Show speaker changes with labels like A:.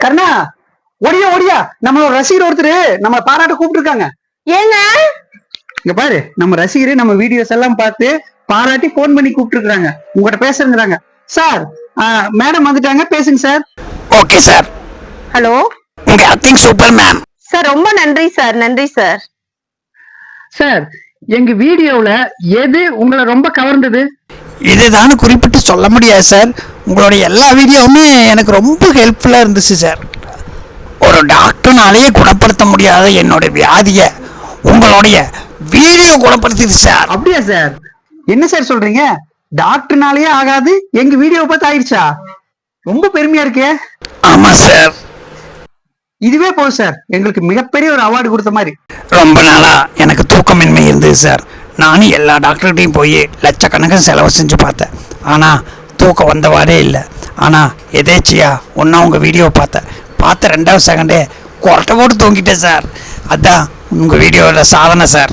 A: கர்ணா, ஓடியா ஓடியா, நம்மளோட ரசிகர் ஒருத்தர் நம்ம பாராட்ட கூப்பிட்டு இருக்காங்க.
B: ஏங்க
A: இங்க பாரு, நம்ம ரசிகர் நம்ம வீடியோஸ் எல்லாம் பார்த்து பாராட்டி போன் பண்ணி கூப்பிட்டு இருக்காங்க. உங்ககிட்ட பேசுறாங்க சார். மேடம் வந்துட்டாங்க, பேசுங்க சார்.
C: Okay sir.
B: ஹலோ,
C: உங்க ஆக்டிங் சூப்பர் மேம்.
B: சார் ரொம்ப நன்றி சார், நன்றி சார்.
A: சார், எங்க வீடியோல எது உங்களை ரொம்ப கவர்ந்தது?
C: இதுதான் குறிப்பிட்டு சொல்ல முடியாது சார். உங்களுடைய எல்லா வீடியோவுமே எனக்கு ரொம்ப ஹெல்ப்ஃபுல்லா இருந்துச்சு சார். ஒரு டாக்டர்னாலேயே குணப்படுத்த முடியாத என்னோட வியாதியை உங்களுடைய வீடியோ குணப்படுத்திது சார்.
A: அப்படியா சார்? என்ன சார் சொல்றீங்க? டாக்டர்னாலேயே ஆகாது, எங்க வீடியோ பார்த்து ஆயிடுச்சா? ரொம்ப பெருமையா இருக்கே.
C: ஆமா சார்.
A: இதுவே போதும் சார், எங்களுக்கு மிகப்பெரிய ஒரு அவார்டு கொடுத்த மாதிரி.
C: ரொம்ப நாளா எனக்கு தூக்கமின்மை இருந்தது சார். நானும் எல்லா டாக்டர்கிட்டையும் போய் லட்சக்கணக்கில் செலவு செஞ்சு பார்த்தேன். ஆனால் தூக்கம் வந்தவாறே இல்லை. ஆனால் எதேச்சியா ஒன்றா உங்கள் வீடியோ பார்த்த 2வது செகண்டே கொரட்டை போட்டு தூங்கிட்டேன் சார். அதான் உங்கள் வீடியோவில் சாதனை சார்.